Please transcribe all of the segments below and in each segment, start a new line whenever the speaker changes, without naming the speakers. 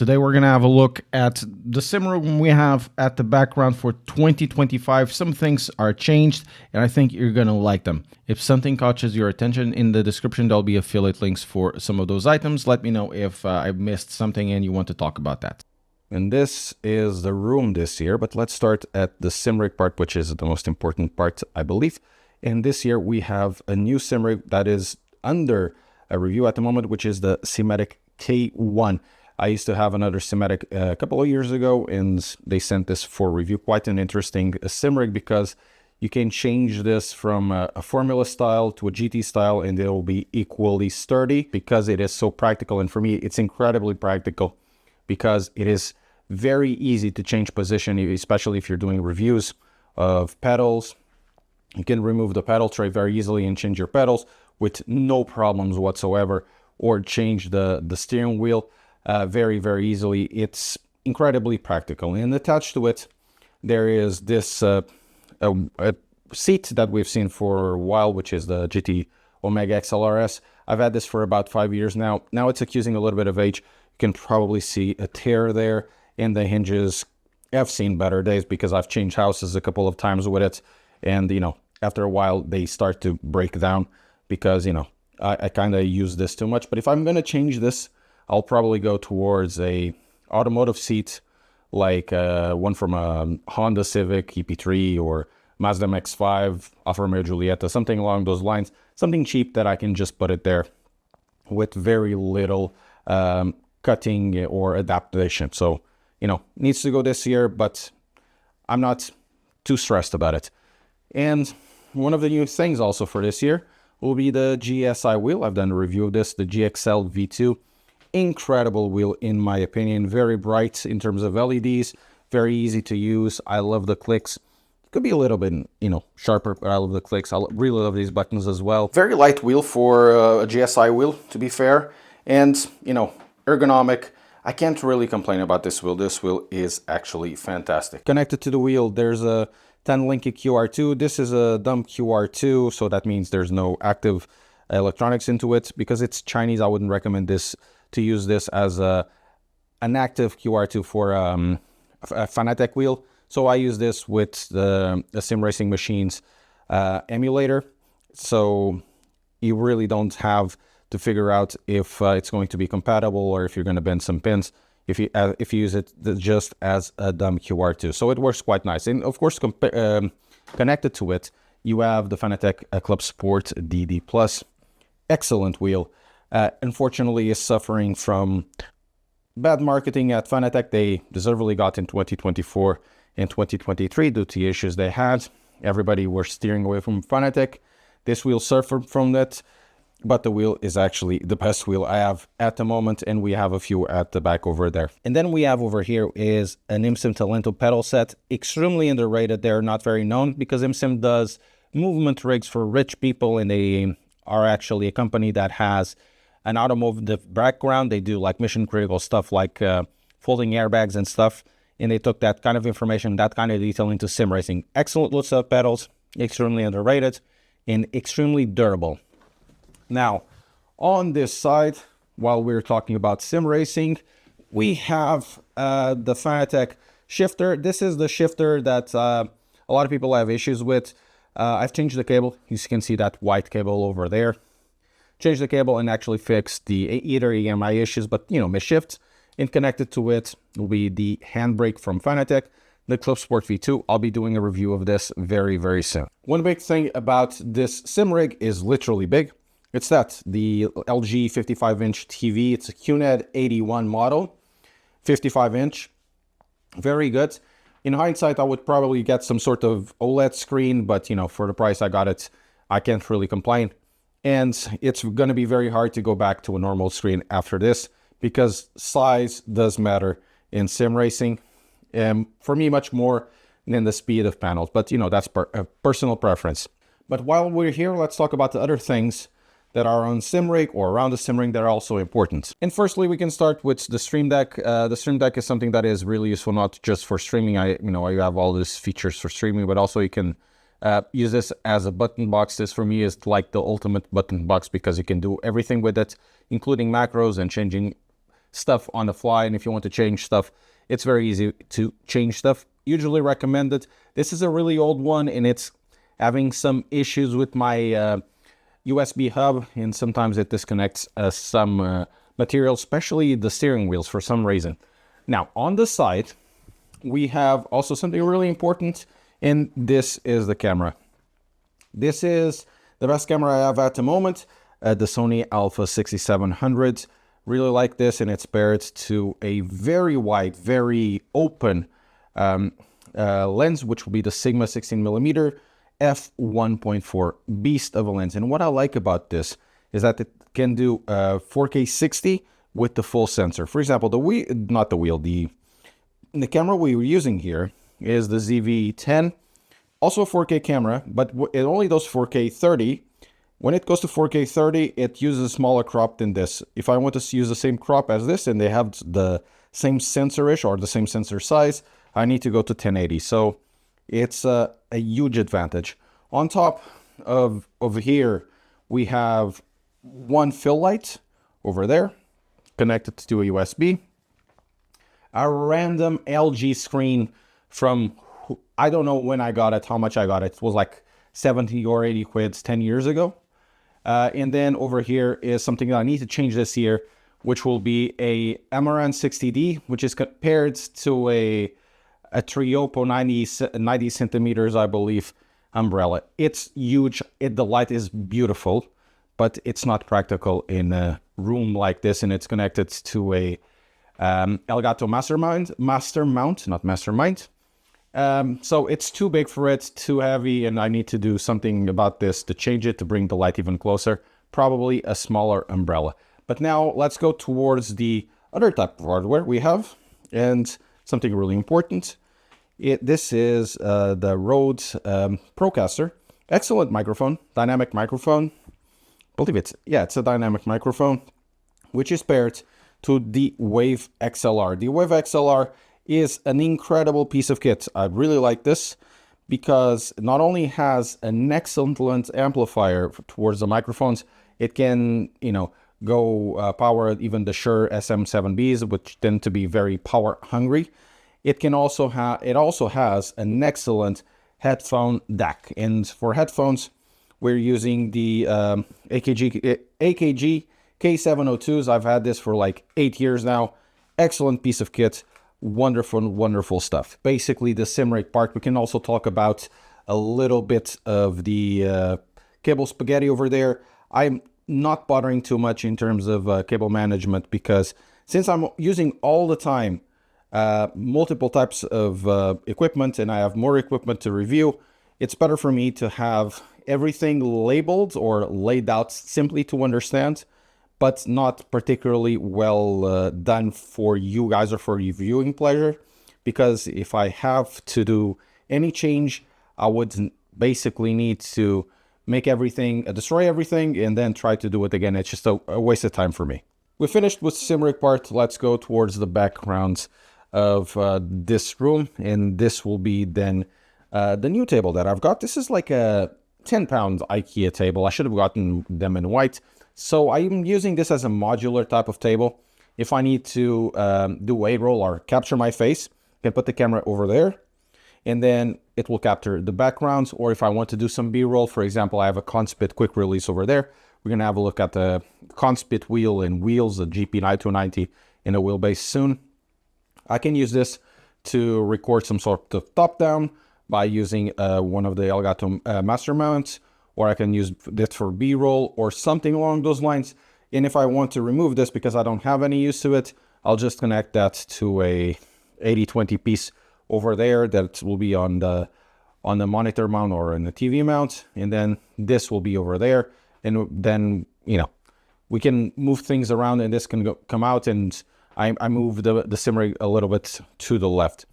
Today we're going to have a look at the sim room we have at the background for 2025. Some things are changed and I think you're going to like them. If something catches your attention, in the description there'll be affiliate links for some of those items. Let me know if I missed something and you want to talk about that. And this is the room this year, but let's start at the sim rig part, which is the most important part, I believe. And this year we have a new sim rig that is under a review at the moment, which is the Simatic K1. I used to have another Simatic a couple of years ago, and they sent this for review. Quite an interesting sim rig because you can change this from a Formula style to a GT style, and it will be equally sturdy because it is so practical. And for me, it's incredibly practical because it is very easy to change position, especially if you're doing reviews of pedals. You can remove the pedal tray very easily and change your pedals with no problems whatsoever, or change the steering wheel very, very easily. It's incredibly practical. And attached to it, there is this a seat that we've seen for a while, which is the GT Omega XLRS. I've had this for about 5 years now. Now it's accusing a little bit of age. You can probably see a tear there in the hinges. I've seen better days because I've changed houses a couple of times with it. And, you know, after a while, they start to break down because, you know, I kind of use this too much. But if I'm going to change this, I'll probably go towards a automotive seat, like one from a Honda Civic EP3 or Mazda MX-5, Alfa Romeo Giulietta, something along those lines. Something cheap that I can just put it there with very little cutting or adaptation. So, you know, needs to go this year, but I'm not too stressed about it. And one of the new things also for this year will be the GSI wheel. I've done a review of this, the GXL V2. Incredible wheel, in my opinion. Very bright in terms of LEDs, very easy to use. I love the clicks. Could be a little bit, you know, sharper, but I love the clicks. I really love these buttons as well. Very light wheel for a GSI wheel, to be fair. And, you know, ergonomic. I can't really complain about this wheel. This wheel is actually fantastic. Connected to the wheel, there's a 10-link QR2. This is a dumb QR2, so that means there's no active electronics into it. Because it's Chinese, I wouldn't recommend this to use this as an active QR2 for a Fanatec wheel. So I use this with the Sim Racing Machines emulator. So you really don't have to figure out if it's going to be compatible or if you're going to bend some pins if you use it just as a dumb QR2. So it works quite nice. And of course, connected to it, you have the Fanatec Club Sport DD Plus. Excellent wheel. Unfortunately, is suffering from bad marketing at Fanatec. They deservedly got in 2024 and 2023 due to issues they had. Everybody was steering away from Fanatec. This wheel suffered from that. But the wheel is actually the best wheel I have at the moment, and we have a few at the back over there. And then we have over here is an IMSIM Talento pedal set. Extremely underrated. They're not very known because IMSIM does movement rigs for rich people, and they are actually a company that has an automotive background. They do like mission critical stuff like folding airbags and stuff. And they took that kind of information, that kind of detail into sim racing. Excellent looks of pedals, extremely underrated, and extremely durable. Now, on this side, while we're talking about sim racing, we have the Fanatec shifter. This is the shifter that a lot of people have issues with. I've changed the cable. You can see that white cable over there. Changed the cable and actually fixed the either EMI issues, but, you know, misshifts. And connected to it will be the handbrake from Fanatec, the Club Sport V2. I'll be doing a review of this very, very soon. One big thing about this sim rig is literally big. It's the LG 55-inch TV. It's a QNED 81 model, 55-inch. Very good. In hindsight, I would probably get some sort of OLED screen, but, you know, for the price I got it, I can't really complain. And it's going to be very hard to go back to a normal screen after this because size does matter in sim racing. For me, much more than the speed of panels. But, you know, that's a personal preference. But while we're here, let's talk about the other things that are on sim rig or around the sim rig that are also important. And firstly, we can start with the Stream Deck. The Stream Deck is something that is really useful, not just for streaming. I have all these features for streaming, but also you can use this as a button box. This for me is like the ultimate button box because you can do everything with it, including macros and changing
stuff on the fly, and if you want to change stuff, it's very easy to change stuff. Usually recommended. This is a really old one, and it's having some issues with my USB hub, and sometimes it disconnects some material, especially the steering wheels for some reason. Now, on the side, we have also something really important, and this is the camera. This is the best camera I have at the moment, the Sony Alpha 6700. Really like this, and it's paired to a very wide, very open lens, which will be the Sigma 16mm f1.4 beast of a lens. And what I like about this is that it can do 4K 60 with the full sensor. For example, the camera we were using here is the ZV-10, also a 4K camera, but it only does 4K 30. When it goes to 4K 30, it uses a smaller crop than this. If I want to use the same crop as this, and they have the same sensor-ish or the same sensor size, I need to go to 1080. So it's a huge advantage. On top of over here, we have one fill light over there connected to a USB. A random LG screen from, I don't know when I got it, how much I got it. It was like 70 or 80 quids 10 years ago. And then over here is something that I need to change this year, which will be a Amaran 60D, which is compared to a Triopo 90 centimeters, I believe, umbrella. It's huge. The light is beautiful, but it's not practical in a room like this, and it's connected to a Elgato Master Mount, not Mastermind. So it's too big for it, too heavy, and I need to do something about this to change it, to bring the light even closer, probably a smaller umbrella. But now let's go towards the other type of hardware we have, and something really important. This is the Rode Procaster. Excellent microphone, dynamic microphone. I believe it's a dynamic microphone, which is paired to the Wave XLR. The Wave XLR is an incredible piece of kit. I really like this because it not only has an excellent amplifier towards the microphones, it can, go power even the Shure SM7Bs, which tend to be very power hungry. It also has an excellent headphone DAC. And for headphones, we're using the AKG K702s. I've had this for like 8 years now. Excellent piece of kit. Wonderful stuff. Basically, the sim rig part. We can also talk about a little bit of the cable spaghetti over there. I'm not bothering too much in terms of cable management, because since I'm using all the time multiple types of equipment, and I have more equipment to review, it's better for me to have everything labeled or laid out simply to understand, but not particularly well done for you guys or for your viewing pleasure. Because if I have to do any change, I would basically need to make everything, destroy everything, and then try to do it again. It's just a waste of time for me. We finished with SimRig part. Let's go towards the background of this room, and this will be then the new table that I've got. This is like a 10-pound IKEA table. I should have gotten them in white. So I'm using this as a modular type of table. If I need to do a roll or capture my face, I can put the camera over there, and then it will capture the backgrounds. Or if I want to do some B-roll, for example, I have a Conspit quick release over there. We're going to have a look at the Conspit wheel and wheels, the GP9290 in a Wheelbase soon. I can use this to record some sort of top-down by using one of the Elgato Master Mounts, or I can use this for B-roll or something along those lines. And if I want to remove this because I don't have any use to it, I'll just connect that to a 80/20 piece over there that will be on the monitor mount or in the TV mount, and then this will be over there, and then we can move things around, and this can come out, and I move the sim rig a little bit to the left.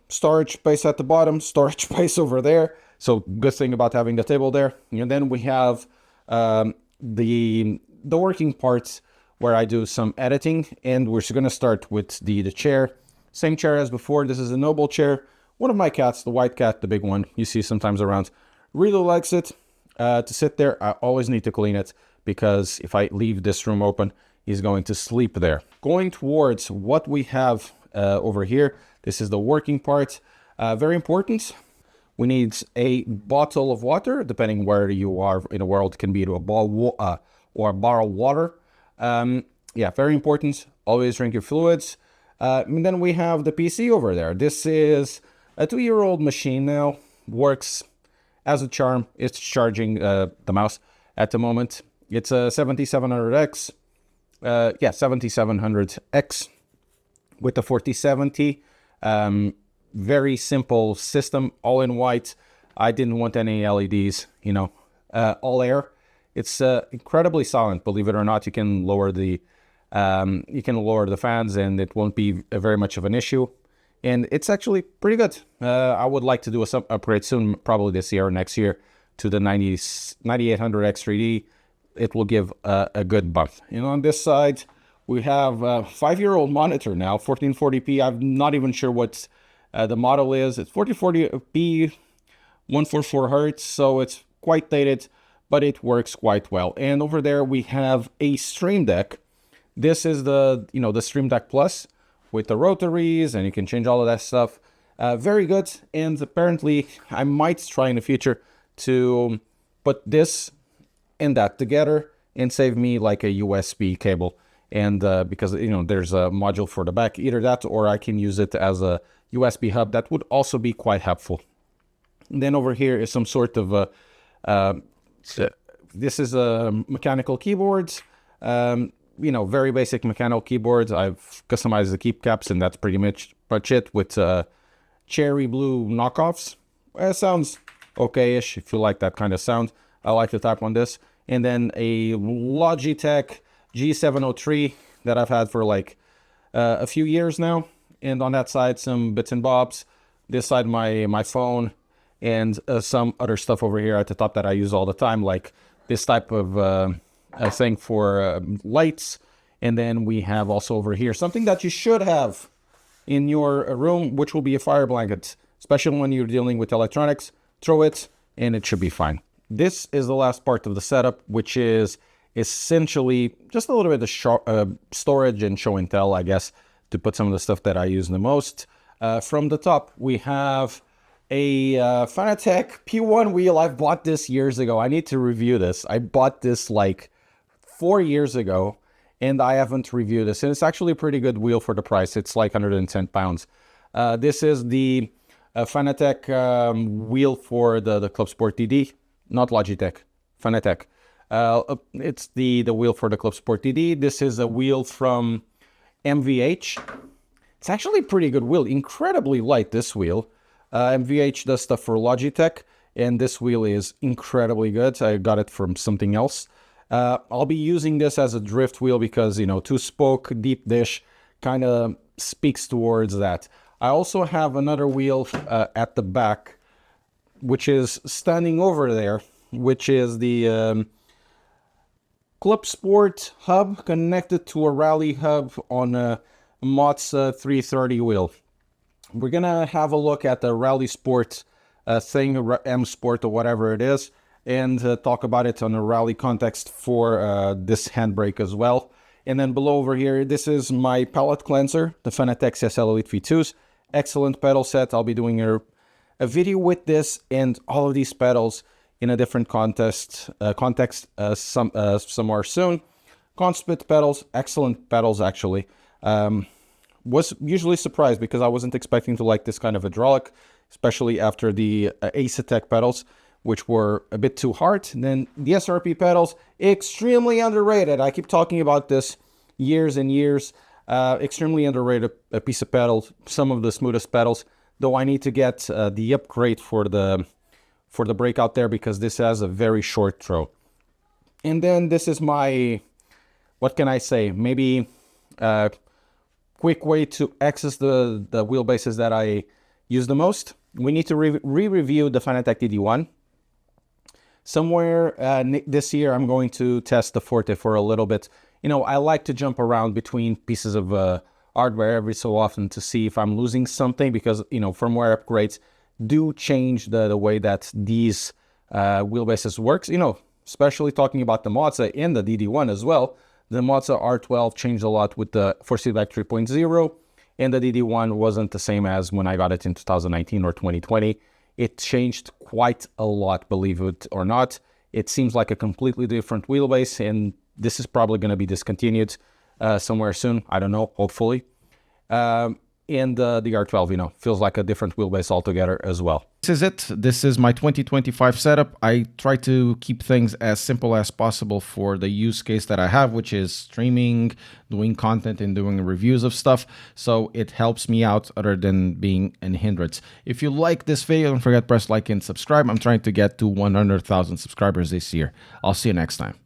Storage space at the bottom, storage space over there. So good thing about having the table there. And then we have the working parts where I do some editing, and we're going to start with the chair. Same chair as before. This is a Noble chair. One of my cats, the white cat, the big one you see sometimes around, really likes it to sit there. I always need to clean it, because if I leave this room open, he's going to sleep there. Going towards what we have over here, this is the working part. Very important. We need a bottle of water, depending where you are in the world, can be to a bottle or borrow water. Yeah, very important. Always drink your fluids. And then we have the PC over there. This is a 2-year-old machine now. Works as a charm. It's charging the mouse at the moment. It's a 7700X. Yeah, 7700X with the 4070. Very simple system, all in white. I didn't want any LEDs, you know, all air. It's incredibly silent, believe it or not. You can lower the fans and it won't be very much of an issue. And it's actually pretty good. I would like to do some upgrade soon, probably this year or next year, to the 9800X3D. It will give a good bump. And on this side, we have a 5-year-old monitor now, 1440p. I'm not even sure what the model is. It's 1440p, 144 hertz, so it's quite dated, but it works quite well. And over there we have a Stream Deck. This is the Stream Deck Plus with the rotaries, and you can change all of that stuff. Very good. And apparently I might try in the future to put this and that together and save me like a USB cable. And because there's a module for the back, either that or I can use it as a USB hub. That would also be quite helpful. And then over here is some sort of this is a mechanical keyboards. Very basic mechanical keyboards. I've customized the keycaps, and that's pretty much it with cherry blue knockoffs. It sounds okay-ish if you like that kind of sound. I like to type on this. And then a Logitech G703 that I've had for like a few years now. And on that side, some bits and bobs. This side, my phone, and some other stuff over here at the top that I use all the time, like this type of a thing for lights. And then we have also over here something that you should have in your room, which will be a fire blanket, especially when you're dealing with electronics. Throw it and it should be fine. This is the last part of the setup, which is essentially just a little bit of storage and show and tell, I guess, to put some of the stuff that I use the most. From the top, we have a Fanatec P1 wheel. I've bought this years ago. I need to review this. I bought this like 4 years ago, and I haven't reviewed this. And it's actually a pretty good wheel for the price. It's like 110 pounds. This is the Fanatec wheel for the Club Sport DD, not Logitech, Fanatec. It's the wheel for the Club Sport DD. This is a wheel from MVH. It's actually a pretty good wheel, incredibly light, this wheel. MVH does stuff for Logitech, and this wheel is incredibly good. I got it from something else. I'll be using this as a drift wheel because, 2-spoke deep dish kind of speaks towards that. I also have another wheel at the back, which is standing over there, which is the Club Sport hub connected to a rally hub on a Mott's 330 wheel. We're gonna have a look at the Rally Sport thing, M Sport or whatever it is, and talk about it on a rally context for this handbrake as well. And then below over here, this is my palette cleanser, the Fanatec CSL Elite V2s. Excellent pedal set. I'll be doing a video with this and all of these pedals in a different context somewhere soon. Conspit pedals, excellent pedals actually. Was usually surprised because I wasn't expecting to like this kind of hydraulic, especially after the Ace-Tech pedals, which were a bit too hard. And then the SRP pedals, extremely underrated. I keep talking about this years and years. Extremely underrated a piece of pedal, some of the smoothest pedals, though I need to get the upgrade for the brake out there because this has a very short throw. And then this is my, what can I say, maybe quick way to access the wheelbases that I use the most. We need to re-review the Fanatec DD1. Somewhere this year I'm going to test the Forte for a little bit. I like to jump around between pieces of hardware every so often to see if I'm losing something because, firmware upgrades do change the way that these wheelbases works, especially talking about the Mazda and the DD1 as well. The Mazda R12 changed a lot with the for Select 3.0, and the DD1 wasn't the same as when I got it in 2019 or 2020. It changed quite a lot, believe it or not. It seems like a completely different wheelbase, and this is probably going to be discontinued somewhere soon. I don't know, hopefully. And the R12, feels like a different wheelbase altogether as well.
This is it. This is my 2025 setup. I try to keep things as simple as possible for the use case that I have, which is streaming, doing content, and doing reviews of stuff. So it helps me out other than being a hindrance. If you like this video, don't forget to press like and subscribe. I'm trying to get to 100,000 subscribers this year. I'll see you next time.